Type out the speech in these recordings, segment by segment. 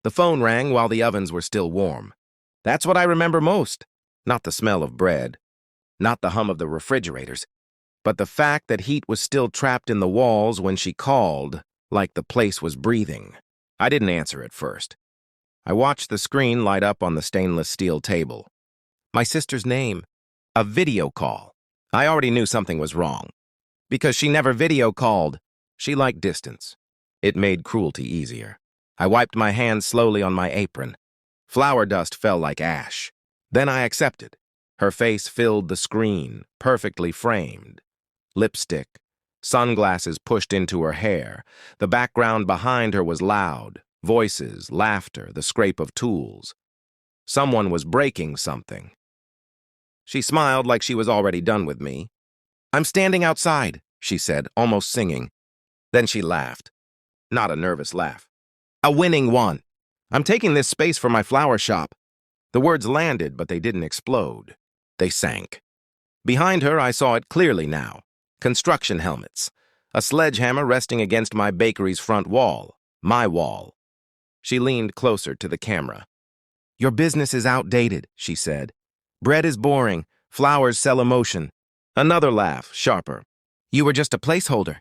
The phone rang while the ovens were still warm. That's what I remember most. Not the smell of bread, not the hum of the refrigerators, but the fact that heat was still trapped in the walls when she called, like the place was breathing. I didn't answer at first. I watched the screen light up on the stainless steel table. My sister's name. A video call. I already knew something was wrong. Because she never video called. She liked distance. It made cruelty easier. I wiped my hands slowly on my apron. Flour dust fell like ash. Then I accepted. Her face filled the screen, perfectly framed. Lipstick, sunglasses pushed into her hair. The background behind her was loud. Voices, laughter, the scrape of tools. Someone was breaking something. She smiled like she was already done with me. "I'm standing outside," she said, almost singing. Then she laughed. Not a nervous laugh. "A winning one. I'm taking this space for my flower shop." The words landed, but they didn't explode. They sank. Behind her, I saw it clearly now. Construction helmets. A sledgehammer resting against my bakery's front wall. My wall. She leaned closer to the camera. "Your business is outdated," she said. "Bread is boring. Flowers sell emotion." Another laugh, sharper. "You were just a placeholder."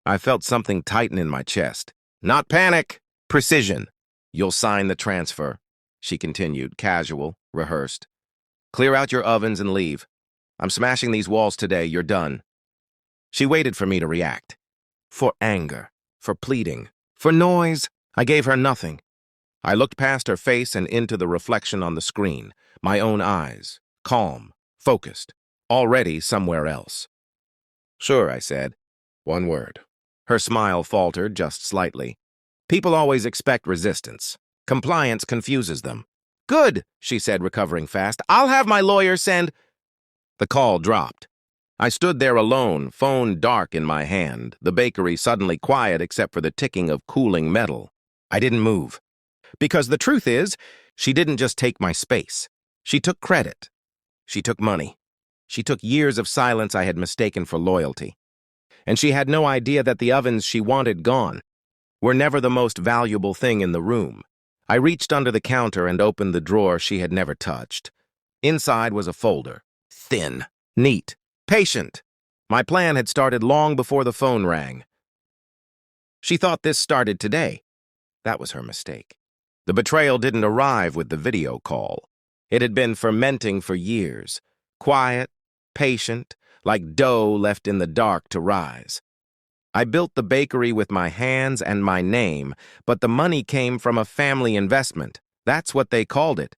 I felt something tighten in my chest. "Not panic. Precision. You'll sign the transfer," she continued, casual, rehearsed. "Clear out your ovens and leave. I'm smashing these walls today. You're done." She waited for me to react. For anger, for pleading, for noise. I gave her nothing. I looked past her face and into the reflection on the screen, my own eyes, calm, focused, already somewhere else. "Sure," I said. One word. Her smile faltered just slightly. People always expect resistance. Compliance confuses them. "Good," she said, recovering fast. "I'll have my lawyer send—" The call dropped. I stood there alone, phone dark in my hand, the bakery suddenly quiet except for the ticking of cooling metal. I didn't move. Because the truth is, she didn't just take my space. She took credit. She took money. She took years of silence I had mistaken for loyalty. And she had no idea that the ovens she wanted gone were never the most valuable thing in the room. I reached under the counter and opened the drawer she had never touched. Inside was a folder. Thin, neat, patient. My plan had started long before the phone rang. She thought this started today. That was her mistake. The betrayal didn't arrive with the video call. It had been fermenting for years. Quiet, patient, like dough left in the dark to rise. I built the bakery with my hands and my name, but the money came from a family investment. That's what they called it.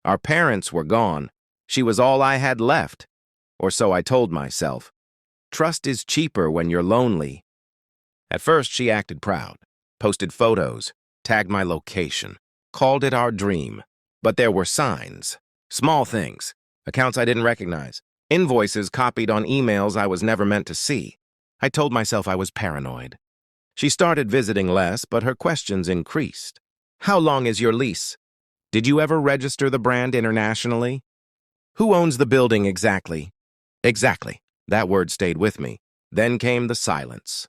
Our parents were gone. She was all I had left. Or so I told myself. Trust is cheaper when you're lonely. At first, she acted proud, posted photos, tagged my location, called it our dream. But there were signs, small things, accounts I didn't recognize, invoices copied on emails I was never meant to see. I told myself I was paranoid. She started visiting less, but her questions increased. How long is your lease? Did you ever register the brand internationally? Who owns the building exactly? Exactly. That word stayed with me. Then came the silence.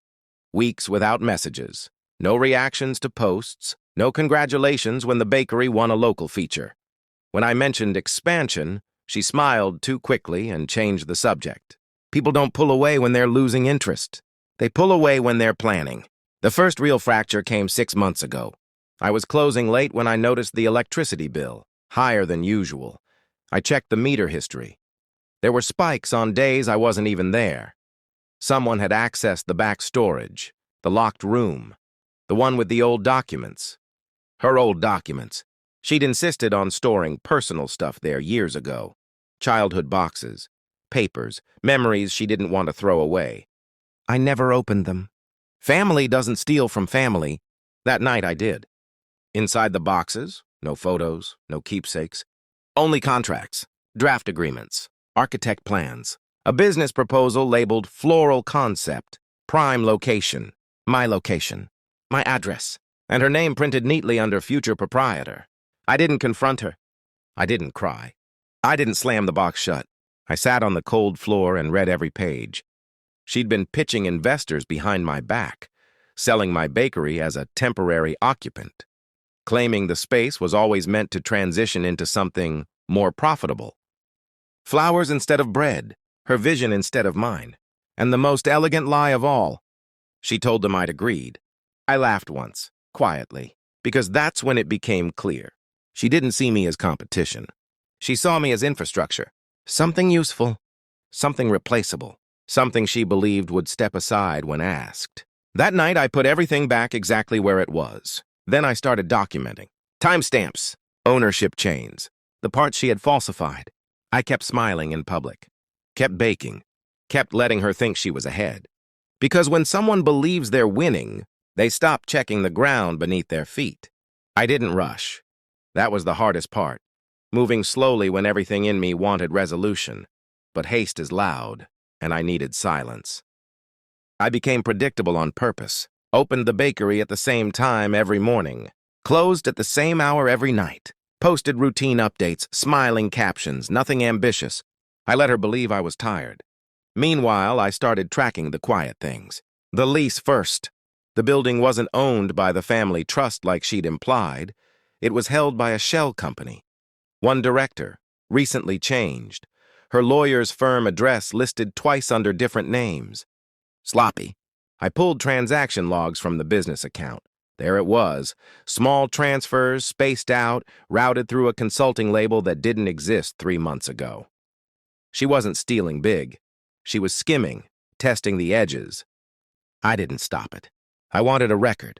Weeks without messages. No reactions to posts. No congratulations when the bakery won a local feature. When I mentioned expansion, she smiled too quickly and changed the subject. People don't pull away when they're losing interest. They pull away when they're planning. The first real fracture came 6 months ago. I was closing late when I noticed the electricity bill, higher than usual. I checked the meter history. There were spikes on days I wasn't even there. Someone had accessed the back storage, the locked room, the one with the old documents. Her old documents. She'd insisted on storing personal stuff there years ago. Childhood boxes, papers, memories she didn't want to throw away. I never opened them. Family doesn't steal from family. That night I did. Inside the boxes, no photos, no keepsakes. Only contracts, draft agreements, architect plans, a business proposal labeled floral concept, prime location, my address, and her name printed neatly under future proprietor. I didn't confront her. I didn't cry. I didn't slam the box shut. I sat on the cold floor and read every page. She'd been pitching investors behind my back, selling my bakery as a temporary occupant. claiming the space was always meant to transition into something more profitable. Flowers instead of bread, her vision instead of mine, and the most elegant lie of all. She told them I'd agreed. I laughed once, quietly, because that's when it became clear. She didn't see me as competition. She saw me as infrastructure, something useful, something replaceable, something she believed would step aside when asked. That night, I put everything back exactly where it was. Then I started documenting. Timestamps, ownership chains, the parts she had falsified. I kept smiling in public, kept baking, kept letting her think she was ahead. Because when someone believes they're winning, they stop checking the ground beneath their feet. I didn't rush. That was the hardest part, moving slowly when everything in me wanted resolution. But haste is loud, and I needed silence. I became predictable on purpose, opened the bakery at the same time every morning, closed at the same hour every night, posted routine updates, smiling captions, nothing ambitious. I let her believe I was tired. Meanwhile, I started tracking the quiet things. The lease first. The building wasn't owned by the family trust like she'd implied. It was held by a shell company. One director, recently changed. Her lawyer's firm address listed twice under different names. Sloppy. I pulled transaction logs from the business account. There it was. Small transfers, spaced out, routed through a consulting label that didn't exist 3 months ago. She wasn't stealing big. She was skimming, testing the edges. I didn't stop it. I wanted a record.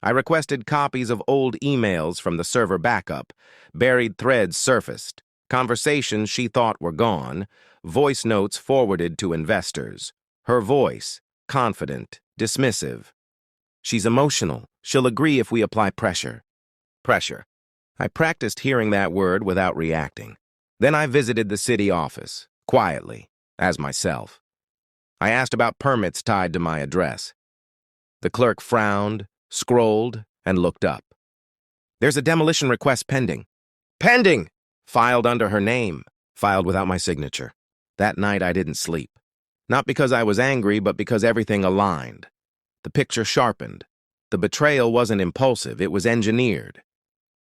I requested copies of old emails from the server backup. Buried threads surfaced. Conversations she thought were gone. Voice notes forwarded to investors. Her voice, confident, dismissive. She's emotional. She'll agree if we apply pressure. Pressure. I practiced hearing that word without reacting. Then I visited the city office, quietly, as myself. I asked about permits tied to my address. The clerk frowned, scrolled, and looked up. There's a demolition request pending. Pending! Filed under her name, filed without my signature. That night I didn't sleep. Not because I was angry, but because everything aligned. The picture sharpened. The betrayal wasn't impulsive, it was engineered.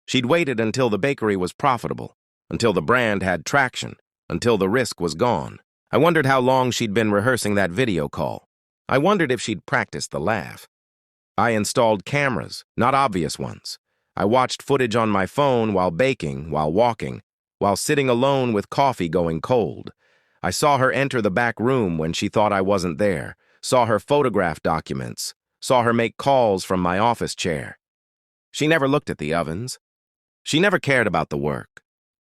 She'd waited until the bakery was profitable, until the brand had traction, until the risk was gone. I wondered how long she'd been rehearsing that video call. I wondered if she'd practiced the laugh. I installed cameras, not obvious ones. I watched footage on my phone while baking, while walking, while sitting alone with coffee going cold. I saw her enter the back room when she thought I wasn't there, saw her photograph documents, saw her make calls from my office chair. She never looked at the ovens. She never cared about the work,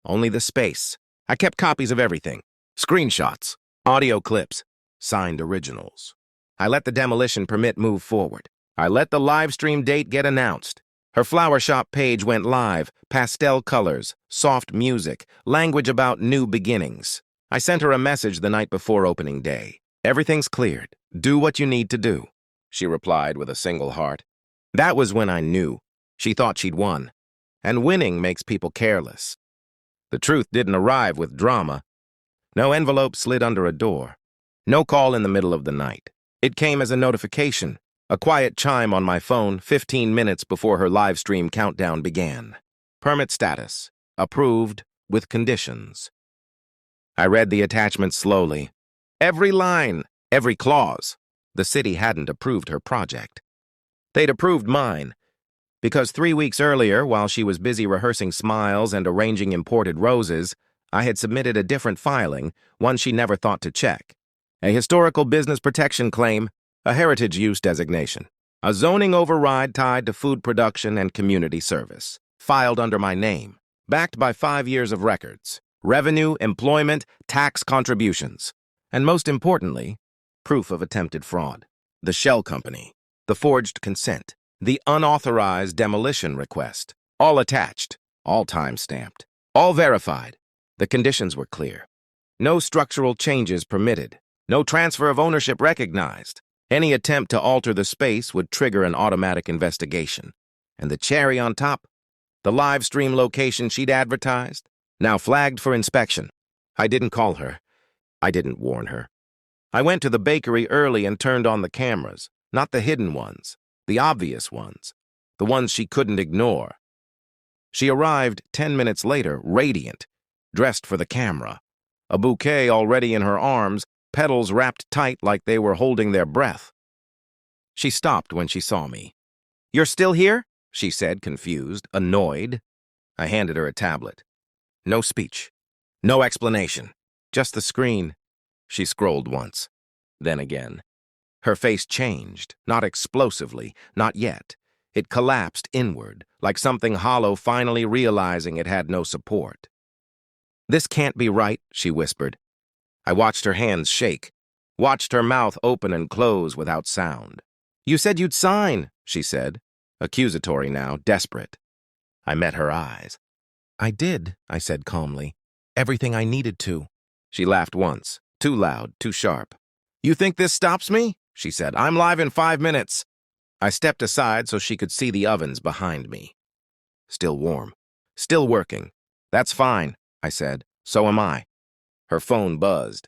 only the space. I kept copies of everything, screenshots, audio clips, signed originals. I let the demolition permit move forward. I let the live stream date get announced. Her flower shop page went live, pastel colors, soft music, language about new beginnings. I sent her a message the night before opening day. Everything's cleared. Do what you need to do, she replied with a single heart. That was when I knew. She thought she'd won. And winning makes people careless. The truth didn't arrive with drama. No envelope slid under a door. No call in the middle of the night. It came as a notification, a quiet chime on my phone 15 minutes before her live stream countdown began. Permit status. Approved with conditions. I read the attachment slowly. Every line, every clause. The city hadn't approved her project. They'd approved mine, because 3 weeks earlier, while she was busy rehearsing smiles and arranging imported roses, I had submitted a different filing, one she never thought to check. A historical business protection claim, a heritage use designation, a zoning override tied to food production and community service, filed under my name, backed by 5 years of records. Revenue, employment, tax contributions, and most importantly, proof of attempted fraud. The shell company, the forged consent, the unauthorized demolition request, all attached, all time-stamped, all verified. The conditions were clear. No structural changes permitted, no transfer of ownership recognized. Any attempt to alter the space would trigger an automatic investigation. And the cherry on top, the live stream location she'd advertised, now flagged for inspection. I didn't call her. I didn't warn her. I went to the bakery early and turned on the cameras, not the hidden ones, the obvious ones, the ones she couldn't ignore. She arrived 10 minutes later, radiant, dressed for the camera. A bouquet already in her arms, petals wrapped tight like they were holding their breath. She stopped when she saw me. "You're still here?" she said, confused, annoyed. I handed her a tablet. No speech. No explanation. Just the screen. She scrolled once. Then again. Her face changed, not explosively, not yet. It collapsed inward, like something hollow finally realizing it had no support. "This can't be right," she whispered. I watched her hands shake, watched her mouth open and close without sound. "You said you'd sign," she said, accusatory now, desperate. I met her eyes. "I did," I said calmly. "Everything I needed to." She laughed once, too loud, too sharp. "You think this stops me?" she said. "I'm live in 5 minutes." I stepped aside so she could see the ovens behind me. Still warm. Still working. "That's fine," I said. "So am I." Her phone buzzed.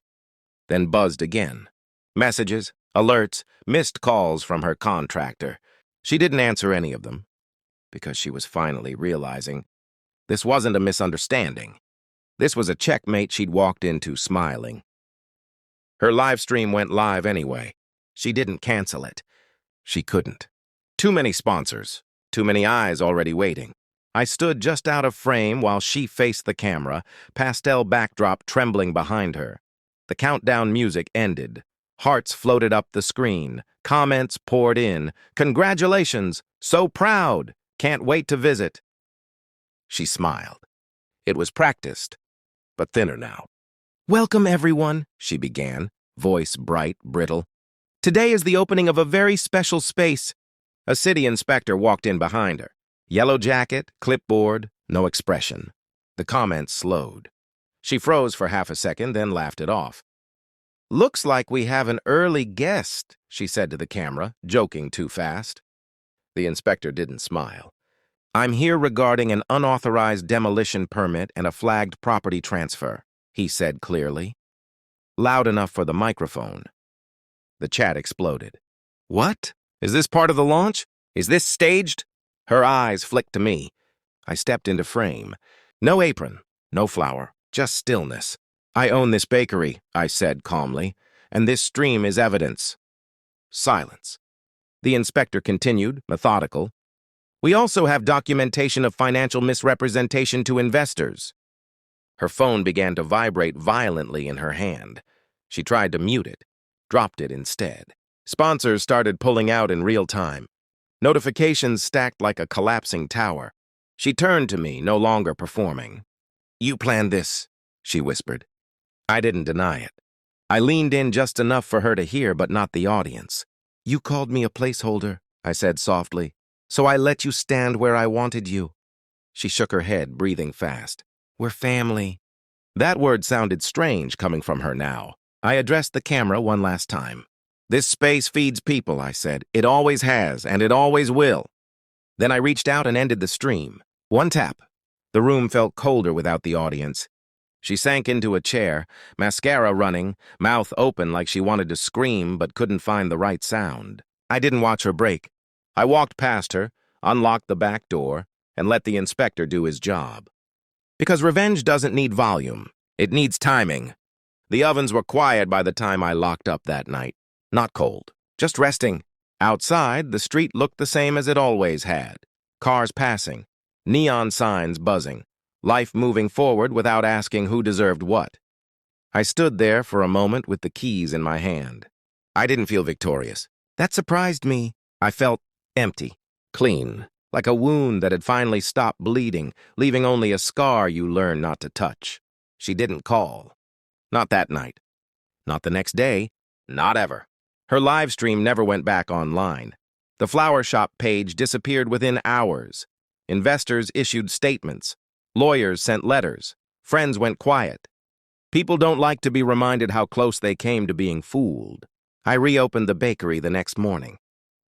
Then buzzed again. Messages, alerts, missed calls from her contractor. She didn't answer any of them, because she was finally realizing this wasn't a misunderstanding. This was a checkmate she'd walked into smiling. Her live stream went live anyway. She didn't cancel it. She couldn't. Too many sponsors. Too many eyes already waiting. I stood just out of frame while she faced the camera, pastel backdrop trembling behind her. The countdown music ended. Hearts floated up the screen. Comments poured in. "Congratulations! So proud! Can't wait to visit." She smiled. It was practiced, but thinner now. "Welcome, everyone," she began, voice bright, brittle. "Today is the opening of a very special space." A city inspector walked in behind her. Yellow jacket, clipboard, no expression. The comments slowed. She froze for half a second, then laughed it off. "Looks like we have an early guest," she said to the camera, joking too fast. The inspector didn't smile. "I'm here regarding an unauthorized demolition permit and a flagged property transfer," he said clearly. Loud enough for the microphone. The chat exploded. "What? Is this part of the launch? Is this staged?" Her eyes flicked to me. I stepped into frame. No apron, no flower, just stillness. "I own this bakery," I said calmly, "and this stream is evidence." Silence. The inspector continued, methodical. "We also have documentation of financial misrepresentation to investors." Her phone began to vibrate violently in her hand. She tried to mute it, dropped it instead. Sponsors started pulling out in real time. Notifications stacked like a collapsing tower. She turned to me, no longer performing. "You planned this," she whispered. I didn't deny it. I leaned in just enough for her to hear, but not the audience. "You called me a placeholder," I said softly, "so I let you stand where I wanted you." She shook her head, breathing fast. "We're family." That word sounded strange coming from her now. I addressed the camera one last time. "This space feeds people," I said. "It always has, and it always will." Then I reached out and ended the stream. One tap. The room felt colder without the audience. She sank into a chair, mascara running, mouth open like she wanted to scream but couldn't find the right sound. I didn't watch her break. I walked past her, unlocked the back door, and let the inspector do his job. Because revenge doesn't need volume. It needs timing. The ovens were quiet by the time I locked up that night. Not cold, just resting. Outside, the street looked the same as it always had. Cars passing, neon signs buzzing, life moving forward without asking who deserved what. I stood there for a moment with the keys in my hand. I didn't feel victorious. That surprised me. I felt empty, clean, like a wound that had finally stopped bleeding, leaving only a scar you learn not to touch. She didn't call. Not that night. Not the next day. Not ever. Her live stream never went back online. The flower shop page disappeared within hours. Investors issued statements. Lawyers sent letters. Friends went quiet. People don't like to be reminded how close they came to being fooled. I reopened the bakery the next morning.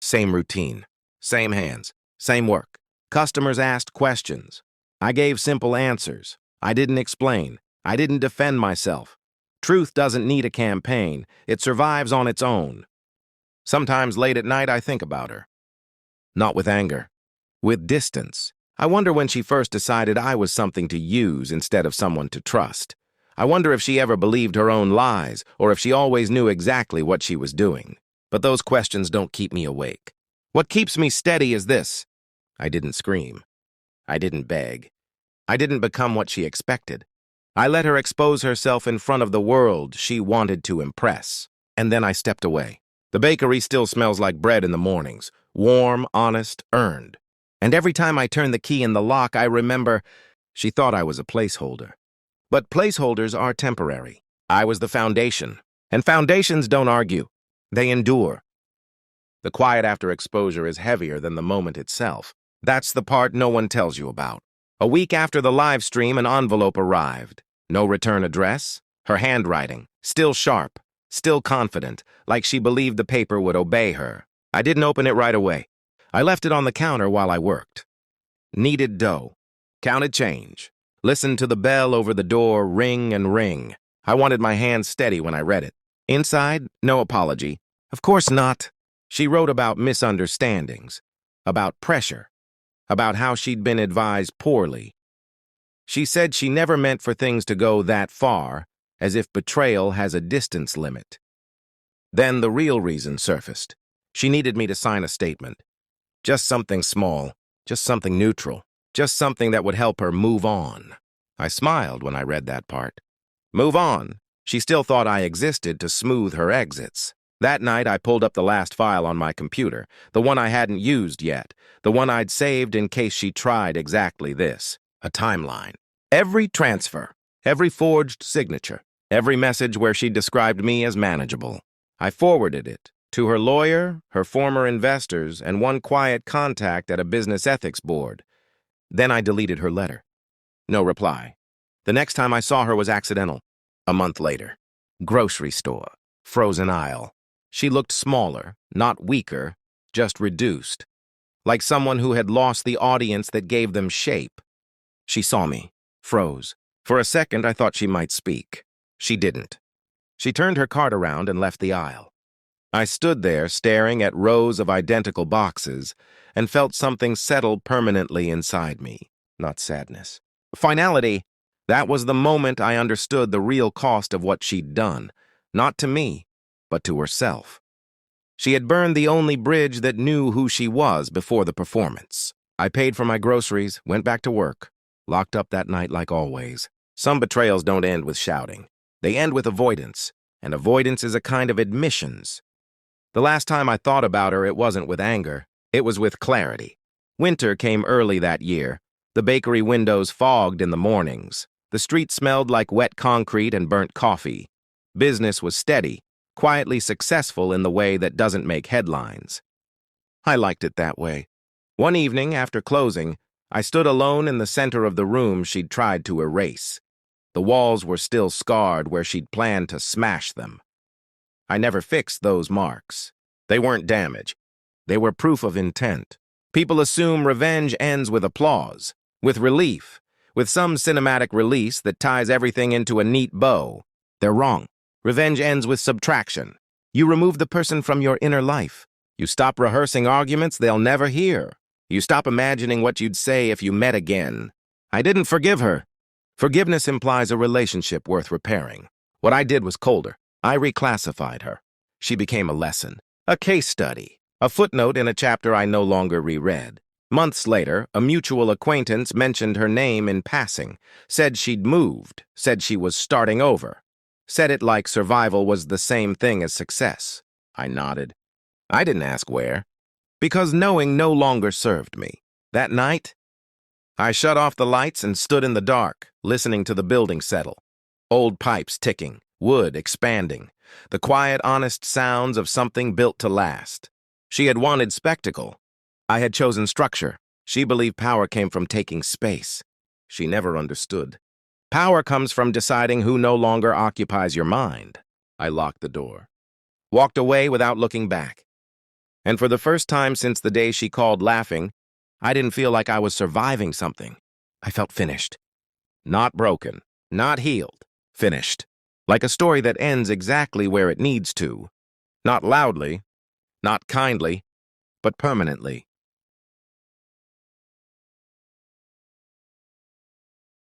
Same routine. Same hands. Same work. Customers asked questions. I gave simple answers. I didn't explain. I didn't defend myself. Truth doesn't need a campaign. It survives on its own. Sometimes late at night I think about her. Not with anger. With distance. I wonder when she first decided I was something to use instead of someone to trust. I wonder if she ever believed her own lies, or if she always knew exactly what she was doing. But those questions don't keep me awake. What keeps me steady is this. I didn't scream. I didn't beg. I didn't become what she expected. I let her expose herself in front of the world she wanted to impress. And then I stepped away. The bakery still smells like bread in the mornings. Warm, honest, earned. And every time I turn the key in the lock, I remember she thought I was a placeholder. But placeholders are temporary. I was the foundation. And foundations don't argue. They endure. The quiet after exposure is heavier than the moment itself. That's the part no one tells you about. A week after the live stream, an envelope arrived. No return address. Her handwriting, still sharp, still confident, like she believed the paper would obey her. I didn't open it right away. I left it on the counter while I worked. Kneaded dough. Counted change. Listened to the bell over the door ring and ring. I wanted my hands steady when I read it. Inside, no apology. Of course not. She wrote about misunderstandings, about pressure, about how she'd been advised poorly. She said she never meant for things to go that far, as if betrayal has a distance limit. Then the real reason surfaced. She needed me to sign a statement. Just something small, just something neutral, just something that would help her move on. I smiled when I read that part. Move on. She still thought I existed to smooth her exits. That night, I pulled up the last file on my computer, the one I hadn't used yet, the one I'd saved in case she tried exactly this, a timeline. Every transfer, every forged signature, every message where she described me as manageable. I forwarded it to her lawyer, her former investors, and one quiet contact at a business ethics board. Then I deleted her letter. No reply. The next time I saw her was accidental. A month later. Grocery store. Frozen aisle. She looked smaller, not weaker, just reduced. Like someone who had lost the audience that gave them shape. She saw me. Froze. For a second, I thought she might speak. She didn't. She turned her cart around and left the aisle. I stood there staring at rows of identical boxes and felt something settle permanently inside me, not sadness. Finality, that was the moment I understood the real cost of what she'd done, not to me, but to herself. She had burned the only bridge that knew who she was before the performance. I paid for my groceries, went back to work, locked up that night like always. Some betrayals don't end with shouting. They end with avoidance, and avoidance is a kind of admissions. The last time I thought about her, it wasn't with anger. It was with clarity. Winter came early that year. The bakery windows fogged in the mornings. The street smelled like wet concrete and burnt coffee. Business was steady, quietly successful in the way that doesn't make headlines. I liked it that way. One evening, after closing, I stood alone in the center of the room she'd tried to erase. The walls were still scarred where she'd planned to smash them. I never fixed those marks. They weren't damage. They were proof of intent. People assume revenge ends with applause, with relief, with some cinematic release that ties everything into a neat bow. They're wrong. Revenge ends with subtraction. You remove the person from your inner life. You stop rehearsing arguments they'll never hear. You stop imagining what you'd say if you met again. I didn't forgive her. Forgiveness implies a relationship worth repairing. What I did was colder. I reclassified her. She became a lesson, a case study, a footnote in a chapter I no longer reread. Months later, a mutual acquaintance mentioned her name in passing, said she'd moved, said she was starting over, said it like survival was the same thing as success. I nodded. I didn't ask where, because knowing no longer served me. That night, I shut off the lights and stood in the dark, listening to the building settle. Old pipes ticking, wood expanding, the quiet, honest sounds of something built to last. She had wanted spectacle. I had chosen structure. She believed power came from taking space. She never understood. Power comes from deciding who no longer occupies your mind. I locked the door, walked away without looking back. And for the first time since the day she called laughing, I didn't feel like I was surviving something. I felt finished. Not broken, not healed, finished. Like a story that ends exactly where it needs to. Not loudly, not kindly, but permanently.